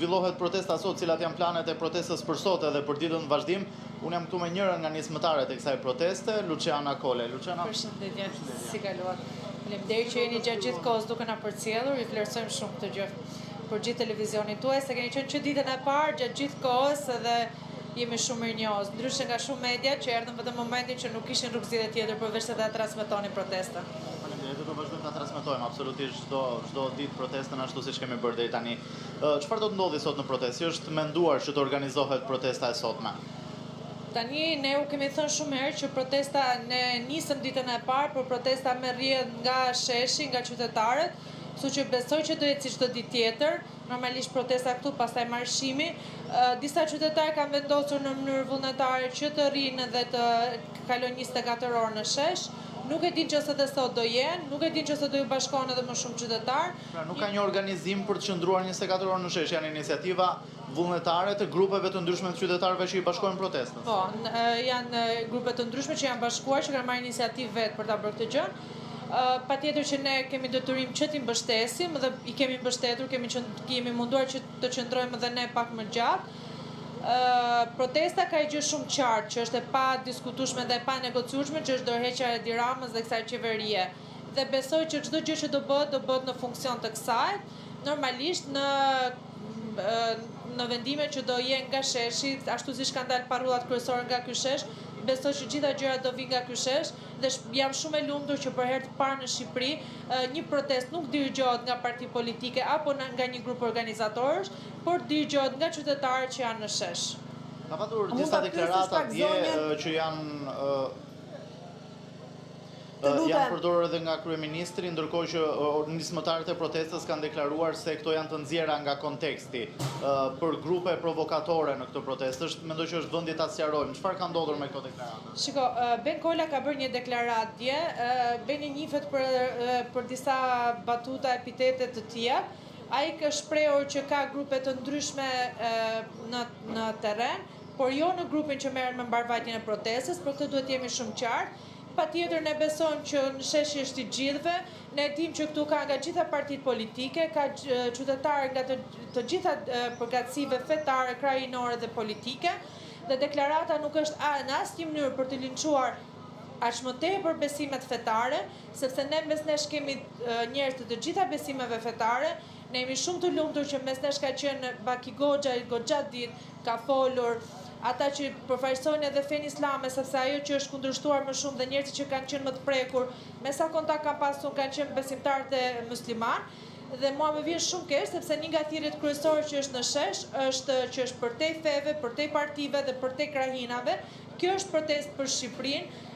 Zhvillohet protesta sot, cilat janë planet e protestës për sot edhe për ditën vazhdim. Unë jam këtu me njërën nga nismëtarët e kësaj proteste, Luciana Kole. Luciana. Përshëndetje, si kaluat. Faleminderit që jeni gjatë gjithë kohës duke na përcjellur, i vlerësojmë shumë këtë gjë për gjithë televizionit tuaj, se keni qenë që ditën e parë gjatë gjithë kohës edhe jemi shumë mirënjohës. Ndryshe nga shumë media që erdhën vetëm momentin që nuk kishin rrugëzidhje tjetër përveç se ta transmetonin protesta. Do të vazhdojmë ta transmetojmë absolutisht çdo ditë protestën ashtu siç kemi bërë deri tani. Çfarë do të ndodhi sot në protestë? Si është menduar që të organizohet protesta e sotme? Tani ne u kemi thënë shumë herë që protesta ne nisëm ditën e parë, por protesta merrjet nga sheshi, nga qytetarët, kështu që besoj që do jetë si çdo ditë tjetër. Normalisht protesta këtu, pastaj marshimi. Disa qytetarë kanë vendosur në mënyrë vullnetare që të rrinë dhe të kalojnë 24 orë në shesh. Nuk e din që se dhe sot do jenë, nuk e din që se do ju bashkohen edhe më shumë qytetarë. Pra nuk ka një organizim për të qëndruar 24 orë në shesh, janë iniciativa vullnetare të grupeve të ndryshme të qytetarëve që i bashkohen protestës. Po, janë grupe të ndryshme që janë bashkuar, që kanë marrë iniciativë vetë për ta bërë këtë gjë. Patjetër që ne kemi detyrim që t'i mbështesim dhe i kemi mbështetur, kemi munduar që të qëndrojmë edhe ne pak më gjatë. Protesta ka gjë shumë qartë, që është e pa diskutueshme dhe e pa negociueshme, që është dorëheqja e Edi Ramës dhe kësaj qeverie. Dhe besoj që çdo gjë që do bëhet në funksion të kësaj. Normalisht në vendime që do jenë nga sheshi, ashtu siç kanë dalë parullat kryesore nga ky shesh, besoj që gjitha gjërat do vinë nga ky shesh dhe jam shumë e lumtur që për herë të parë në Shqipëri një protest nuk dirigjohet nga parti politike apo nga një grup organizatorësh, por dirigjohet nga qytetarët që janë në shesh. Ka patur disa deklarata dje që janë përdorur edhe nga kryeministri, ndërkohë që nismëtarët e protestës kanë deklaruar se këto janë të nxjerra nga konteksti për grupe provokatore në këtë protestë. Mendoj që është vendi ta sqarojmë çfarë ka ndodhur me këto deklarata. Shiko, Ben Kolla ka bërë një deklaratë dje, Beni njihet për disa batuta epitete të tija. Ai ka shprehur që ka grupe të ndryshme në terren, por jo në grupin që merren me mbarvajtjen e protestës, për këtë duhet jemi shumë qartë. Patjetër ne besojmë që në sheshi është i gjithëve, ne dim që këtu ka nga gjitha partitë politike, ka qytetarë nga të gjitha përgatësive fetare, krajinore dhe politike, dhe deklarata nuk është në asnjë mënyrë për të linçuar aq më tepër besimet fetare, sepse ne mes nesh kemi njerëz të gjitha besimeve fetare, ne jemi shumë të lumtur që mes nesh ka qenë Baki Goxha goxha ditë, ka folur ata që përfaqësojnë edhe fenë islame, sepse ajo që është kundërshtuar më shumë dhe njerëzit që kanë qenë më të prekur, me sa kontakt kanë pasur kanë qenë besimtarët e musliman, dhe mua më vjen shumë keq sepse një nga thirrjet kryesore që është në shesh është që është përtej feve, përtej partive dhe përtej krahinave. Kjo është protestë për Shqipërinë.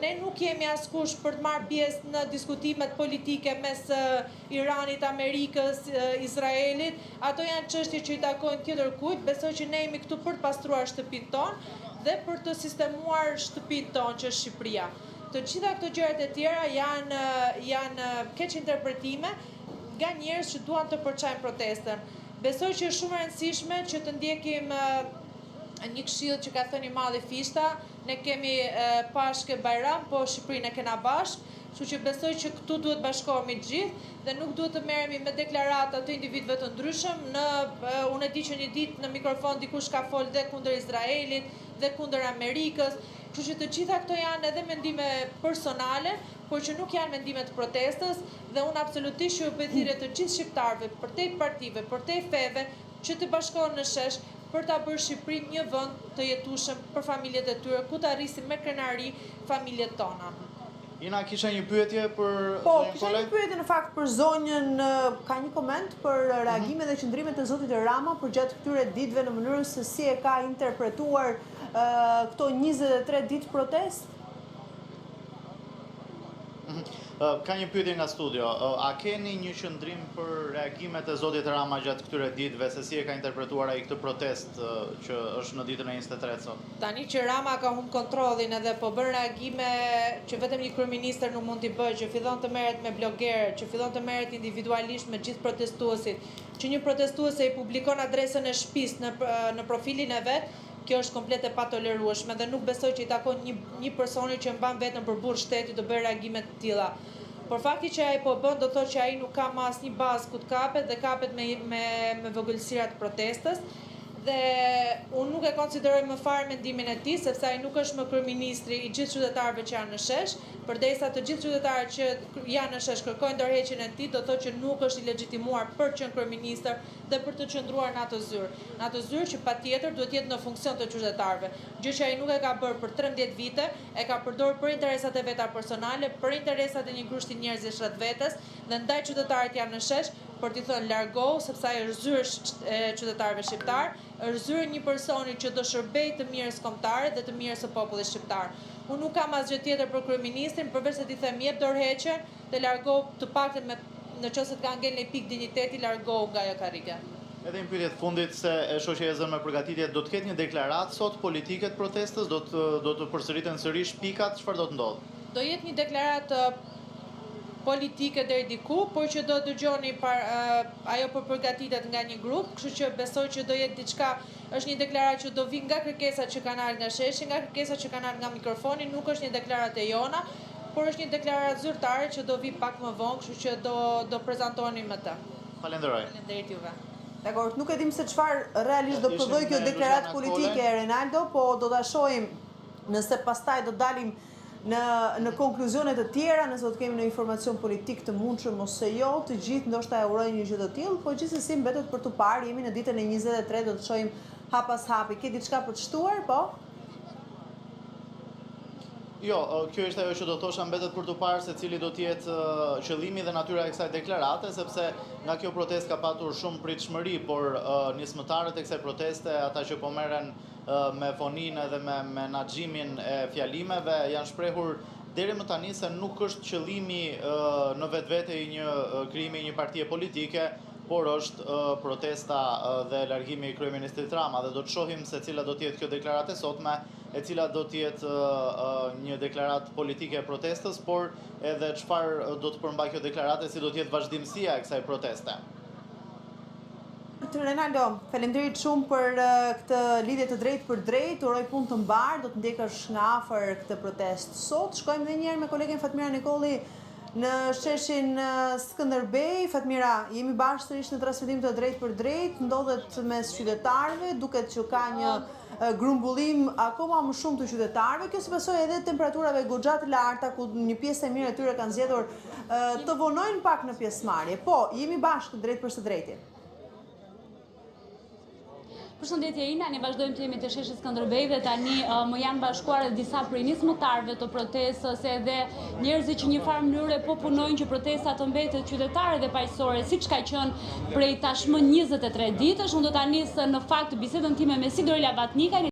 Ne nuk jemi askush për të marrë pjesë në diskutimet politike mes Iranit, Amerikës, Izraelit. Ato janë çështje që i takojnë tjetër kujt. Besoj që ne jemi këtu për të pastruar shtëpinë tonë dhe për të sistemuar shtëpinë tonë që është Shqipëria. Të gjitha këto gjërat e tjera janë keq interpretime nga njerëz që duan të përçajnë protestën. Besoj që është shumë e rëndësishme që të ndjekim një këshill që ka thënë i Malli Fishta, ne kemi Pashkë Bajram, po Shqipërinë e kena bashkë, kështu që besoj që këtu duhet bashkohemi të gjithë dhe nuk duhet të merremi me deklarata të individëve të ndryshëm. Unë e di që një ditë në mikrofon dikush ka folë dhe kundër Izraelit dhe kundër Amerikës, kështu që të gjitha këto janë edhe mendime personale, por që nuk janë mendime të protestës dhe unë absolutisht ju bëj thirrje të gjithë shqiptarëve, përtej partive, përtej feve, që të bashkohen në shesh për ta bërë Shqipërinë një vend të jetueshëm për familjet e tyre, ku të arrisim me krenari familjet tona. Ina, kisha një pyetje për zonjën Kolej? Kisha një pyetje në fakt për zonjën, ka një koment për reagimet dhe qëndrimet e zotit Rama për gjatë këtyre ditëve në mënyrën se si e ka interpretuar këto 23 ditë protest? Ka një pyetje nga studio. A keni një qëndrim për reagimet e zotit Rama gjatë këtyre ditëve, se si e ka interpretuar ai këtë protest që është në ditën e 23 sot? Tani që Rama ka humbur kontrollin edhe po bën reagime që vetëm një kryeministër nuk mund t'i bëjë, që fillon të merret me blogerë, që fillon të merret individualisht me gjithë protestuesit, që një protestuese i publikon adresën e shtëpisë në profilin e vet, kjo është komplet e patolerueshme dhe nuk besoj që i takon një personi që mban veten për burr shteti të bëjë reagime të tilla. Por fakti që ai po bën do thotë që ai nuk ka më asnjë bazë ku të kapet dhe kapet me vogëlsira të protestës. Dhe unë nuk e konsideroj më fare mendimin e tij, sepse ai nuk është më kryeministri i gjithë qytetarëve që janë në shesh, përderisa të gjithë qytetarët që janë në shesh kërkojnë ndërheqjen e tij, do thotë që nuk është i legjitimuar për të qenë kryeministër dhe për të qëndruar në atë zyrë. Në atë zyrë që patjetër duhet jetë në funksion të qytetarëve. Gjë që ai nuk e ka bërë për 13 vite, e ka përdorur për interesat e veta personale, për interesat e një grushti njerëzish rreth vetes dhe ndaj qytetarët janë në shesh për t'i thënë largohu, sepse ai është zyrë e qytetarëve shqiptar, është zyrë një personi që do shërbej të mirës kombëtare dhe të mirës së popullit shqiptar. Unë nuk kam asgjë tjetër për kryeministrin, përveç se t'i them jep dorëheqjen dhe largohu të paktën në qoftë se të ka ngel një pikë dinjiteti, largohu nga ajo karrige. Edhe një pyetje të fundit se shoqja e zënë me përgatitje do të ketë një deklaratë sot politike të protestës, do të përsëriten sërish pikat, çfarë do të ndodhë? Do jetë një deklaratë politike deri diku, por që do dëgjoni ajo po përgatitet nga një grup, kështu që besoj që do jetë diçka, është një deklaratë që do vi nga kërkesat që kanë ardhur nga sheshi, nga kërkesat që kanë ardhur nga mikrofoni, nuk është një deklaratë e jona, por është një deklaratë zyrtare që do vi pak më vonë, kështu që do prezantoheni më të. Falenderoj. Faleminderit juve. Dakor, nuk e dim se çfarë realisht do prodhoj kjo deklaratë politike e Renaldo, po do ta shohim nëse pastaj do dalim në konkluzionet të tjera, nëse do të kemi në informacion politik të mundshëm ose jo, të gjithë ndoshta e urojnë një gjë të tillë, po gjithsesi mbetet për tu parë, jemi në ditën e 23, do të shohim hap pas hapi. Ke diçka për të shtuar, po? Jo, kjo është ajo që do thosha, mbetet për të parë se cili do të jetë qëllimi dhe natyra e kësaj deklarate, sepse nga kjo protestë ka patur shumë pritshmëri, por nismëtarët e kësaj proteste, ata që po merren me foninë edhe me menaxhimin e fjalimeve, janë shprehur deri më tani se nuk është qëllimi në vetvete i krijimi i një partie politike, por është protesta dhe largimi i kryeministrit Rama, dhe do të shohim se cila do të jetë kjo deklaratë e sotme, e cila do të jetë një deklaratë politike e protestës, por edhe çfarë do të përmbajë kjo deklaratë, si do të jetë vazhdimësia e kësaj proteste. Renaldo, faleminderit shumë për këtë lidhje të drejtë për drejtë, uroj punë të mbarë, do të ndjekësh nga afër këtë protestë sot. Shkojmë edhe një herë me kolegen Fatmira Nikolli në sheshin Skënderbej. Fatmira, jemi bashkë sërish në transmetim të drejtë për drejtë, ndodhet mes qytetarëve, duket që ka një grumbullim akoma më shumë të qytetarëve. Kjo si pasojë edhe temperaturave goxha të larta, ku një pjesë e mirë e tyre kanë zgjedhur të vonojnë pak në pjesëmarrje. Po, jemi bashkë drejt për së drejti. Përshëndetje Ina, ne vazhdojmë të jemi të sheshi Skënderbej dhe tani më janë bashkuar edhe disa prej nismëtarëve të protestës edhe njerëzit që një farë mënyre po punojnë që protesta të mbetet qytetare dhe paqësore, siç ka qenë prej tashmë 23 ditësh. Unë do ta nis në fakt bisedën time me Sidorila Vatnika.